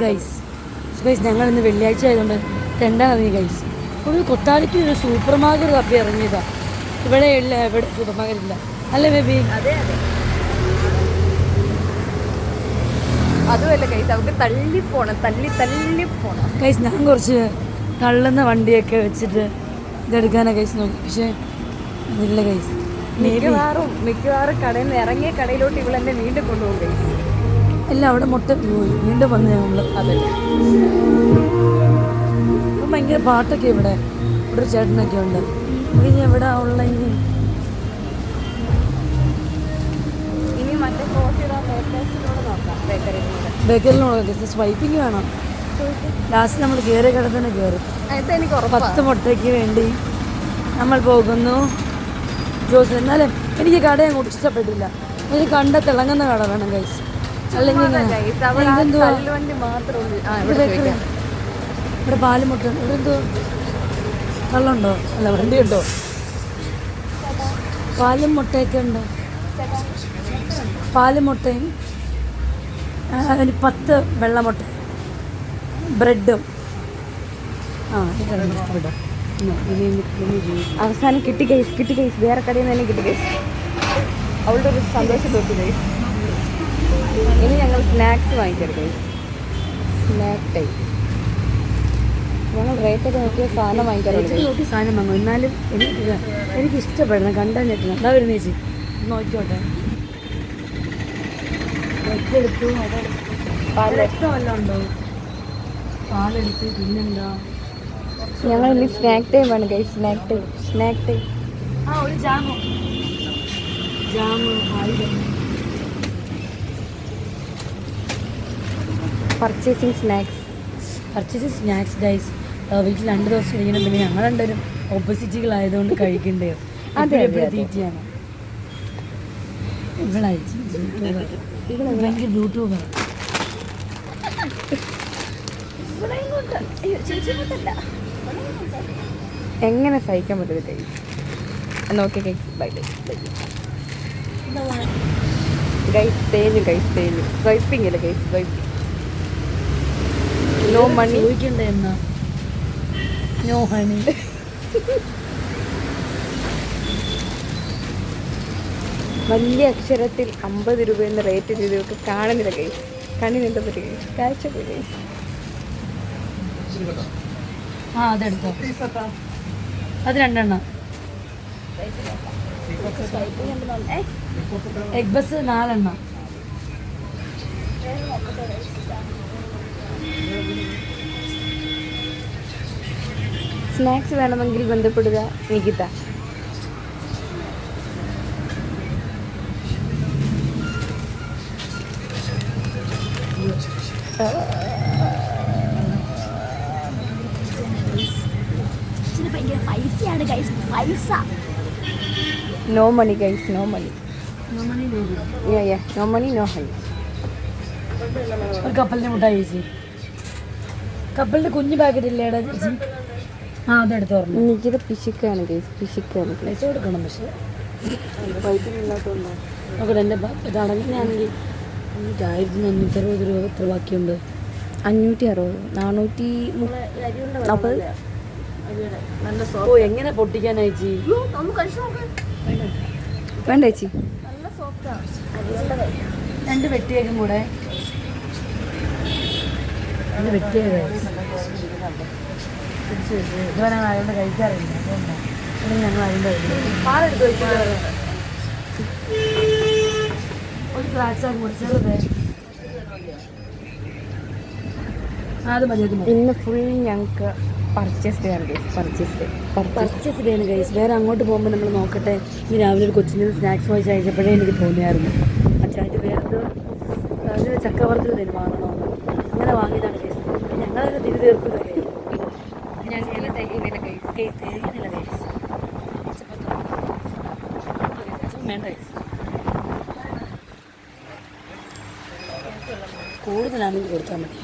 Guys ഞങ്ങൾ ഇന്ന് വെള്ളിയാഴ്ച ആയതുകൊണ്ട് തെണ്ടാൻ ഇറങ്ങി ഗൈസ്. ഒരു കൊട്ടാരയ്ക്ക് ഒരു സൂപ്പർ മാർക്കറ്റ് തപ്പി ഇറങ്ങിയതാണ്. ഇവിടെ ഇല്ല, എവിടെ സൂപ്പർ മാർക്കറ്റ് ഇല്ല അല്ലേ ബേബി? അതെ അതെ. അതുമല്ല ഗൈസ്, നമുക്ക് തള്ളിപ്പോണം. ഗൈസ് ഞാൻ കുറച്ച് തള്ളുന്ന വണ്ടിയൊക്കെ വെച്ചിട്ട് ഇതെടുക്കാനാണ് ഗൈസ് നോക്കി. പക്ഷേ ഇല്ല ഗൈസ്. മിക്കവാറും കടയിൽ നിന്ന് ഇറങ്ങിയ കടയിലോട്ട് ഇവളെന്നെ വീണ്ടും കൊണ്ടുപോകും ഗൈസ്. എല്ലാം അവിടെ മുട്ട പോയി വീണ്ടും വന്ന് ഞങ്ങൾ. അതല്ലേ അപ്പം ഭയങ്കര പാട്ടൊക്കെ ഇവിടെ ഒരു ചേട്ടനൊക്കെ ഉണ്ട്. ഇനി എവിടെ ഉള്ള ഇനി മറ്റേ ബേക്കറിനോട് സ്വൈപ്പിങ് വേണം. ലാസ്റ്റ് നമ്മൾ കയറിയ കട തന്നെ കയറും. എനിക്ക് 10 മുട്ടയ്ക്ക് വേണ്ടി നമ്മൾ പോകുന്നു ജോസ്. എന്നാലും എനിക്ക് കട അങ്ങോട്ട് ഇഷ്ടപ്പെട്ടില്ല. എനിക്ക് കണ്ട തിളങ്ങുന്ന കട വേണം ഗൈസ്. അല്ലെങ്കിൽ ഇവിടെ പാലും മുട്ട. ഇവിടെ എന്തോ വെള്ളമുണ്ടോ? അല്ല വണ്ടി ഉണ്ടോ? പാലും മുട്ടയൊക്കെ ഉണ്ടോ? പാലും മുട്ടയും അതിന് 10 വെള്ളമുട്ട ബ്രെഡും. അവസാനം കിട്ടി ഗൈസ്. വേറെ കടയിൽ നിന്ന് തന്നെ കിട്ടി ഗൈസ്. അവളുടെ ഒരു സന്തോഷം തോന്നി ഗൈസ്. ഇനി ഞങ്ങൾ സ്നാക്സ് വാങ്ങിക്കരുത് ഗൈസ്. സ്നാക്ക് ടൈം ഞങ്ങൾ റേറ്റൊക്കെ നോക്കിയ സാധനം വാങ്ങിക്കാറുണ്ട്. സാധനം വാങ്ങും. എന്നാലും എനിക്ക് ഇഷ്ടപ്പെടണം. കണ്ടാൽ ഞെട്ടണം. എന്താ വരുന്ന ചേച്ചി നോക്കിക്കോട്ടെ. എടുത്തു പാലെടുത്തോ വല്ലതും ഉണ്ടോ? പാലെടുത്ത് പിന്നെന്താ? ഞങ്ങൾ ഇനി സ്നാക്ക് ടൈം ആണ് ഗൈസ്. Snack time. ഒരു ജാമ് പർച്ചേസിങ് സ്നാക്സ് ഗൈസ്. വീട്ടിൽ 2 ദിവസം ഇരിക്കണം. പിന്നെ ഞങ്ങൾ രണ്ടുപേരും ഓപ്പോസിറ്റുകളായതുകൊണ്ട് കഴിക്കണ്ടേ. അതെ തീറ്റയാണ്. ഭയങ്കര യൂട്യൂബർ. എങ്ങനെ സഹിക്കാൻ പറ്റുന്നത് ഗൈസ്? നോക്കി ഗൈസ്. Bye guys. തേഞ്ഞു സ്വൈപ്പിംഗ് ഇല്ല ഗൈസ്. സ്വൈപ്പിംഗ്. നോ മണി ചോദിക്കണ്ടേ എന്നാ? No honey. വലിയ അക്ഷരത്തിൽ 50 രൂപ എന്ന റേറ്റ് ചെയ്തൊക്കെ കാണുന്നില്ല ഗൈസ്. കണ്ണിനെന്താ പറ്റുക ഗൈസ്? കാഴ്ച പോയി ഗൈസ്. അതെടുത്തോ. അത് 2 എണ്ണം. എഗ് ബസ് 4 എണ്ണം. സ്നാക്സ് വേണമെങ്കിൽ ബന്ധപ്പെടുക നികിത. പൈസയാണ് ഗൈസ്. പൈസ. No money guys. No money. No money no honey. ഒരു കപ്പലിൻ്റെ മുട്ടായി ചേച്ചി. കപ്പലിൻ്റെ കുഞ്ഞു പാക്കറ്റ് ഇല്ലേടാ ചേച്ചി? അതെടുത്ത് പറഞ്ഞു. നികിത പിശുക്കാണ് ഗൈസ്. പൈസ കൊടുക്കണം. പക്ഷേ നോക്കട്ടെ. എൻ്റെ ഇതാണെങ്കിൽ 1460 രൂപ എത്ര ബാക്കിയുണ്ട്? 560 440. എങ്ങനെ പൊട്ടിക്കാനയച്ചി? വേണ്ട ചേച്ചി. 2 വെട്ടിയേക്കും കൂടെ. 2 വെട്ടിയേക്ക് ഇതുവരെ ഞങ്ങൾ അതുകൊണ്ട് കഴിക്കാറില്ല. അതുകൊണ്ടാണ് ഞങ്ങൾ അതിൻ്റെ പാലെടുത്ത് വെച്ചിട്ട് ഒരു ഗ്ലാസ് മുറിച്ചത്. അത് മതി. ഇന്ന് ഫുൾ ഞങ്ങൾക്ക് പർച്ചേസ് ഡേ ആണ് ഗൈസ്. വേറെ അങ്ങോട്ട് പോകുമ്പോൾ നമ്മൾ നോക്കട്ടെ. ഈ രാവിലെ ഒരു കൊച്ചിൻ്റെ സ്നാക്സ് വാങ്ങിച്ച് കഴിച്ചപ്പോഴേ എനിക്ക് തോന്നിയായിരുന്നു അച്ഛായിട്ട് വേറെ അതിന് ചക്കവറുത്തിൽ തന്നെ വാങ്ങണമെന്ന്. അങ്ങനെ വാങ്ങിയതാണ് ഗൈസ്. ഞങ്ങളതിന് തീർക്കുക. ഞങ്ങൾ തികയുന്നില്ല ഗൈസ്. വേണ്ട ഗൈസ്. കൂടുതലാണെങ്കിൽ കൊടുത്താൽ മതി.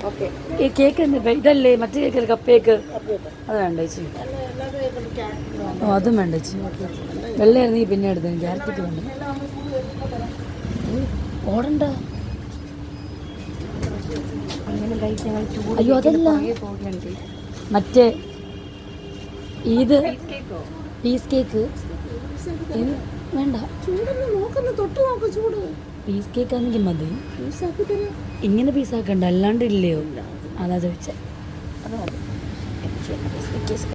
ഓക്കെ. ഈ കേക്ക് ഇതല്ലേ മറ്റേ കേക്ക്? കപ്പ് കേക്ക് അത് വേണ്ട ചേച്ചി. അതും വേണ്ട ചേച്ചി. വെള്ളയായിരുന്നെങ്കിൽ പിന്നെ എടുത്തു. ക്യാരറ്റ് വേണ്ട. ഓടണ്ട. അങ്ങനെ എന്തായാലും കഴിച്ച് ഞങ്ങൾ ചൂട് അയ്യോ, അതല്ല. പോവുകയാണ് guys. മറ്റേ ഇത് Cheese cake ഓ? പീസ് കേക്ക് വേണ്ട. ചൂടൊന്ന് നോക്കുന്നു, തൊട്ട് നോക്ക് ചൂട്. പീസ് കേക്ക് ആണെങ്കിൽ മതി. പീസാക്കി തരാം. ഇങ്ങനെ പീസാക്കണ്ട, അല്ലാണ്ട് ഇല്ലയോ? അതാ ചോദിച്ചേ. അത് മതി.